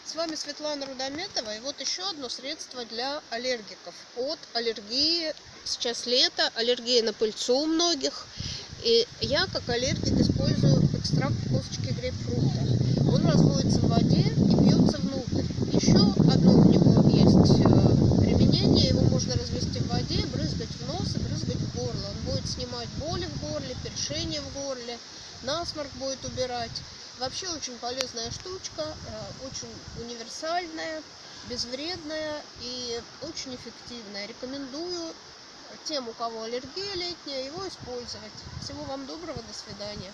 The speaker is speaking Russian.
С вами Светлана Рудометова, и вот еще одно средство для аллергиков от аллергии. Сейчас лето, аллергия на пыльцу у многих, и я как аллергик использую экстракт косточки грейпфрута. Он разводится в воде и пьется внутрь. Еще одно у него есть применение, его можно развести в воде, брызгать в нос и брызгать в горло. Он будет снимать боли в горле, першение в горле, насморк будет убирать. Вообще очень полезная штучка, очень универсальная, безвредная и очень эффективная. Рекомендую тем, у кого аллергия летняя, его использовать. Всего вам доброго, до свидания.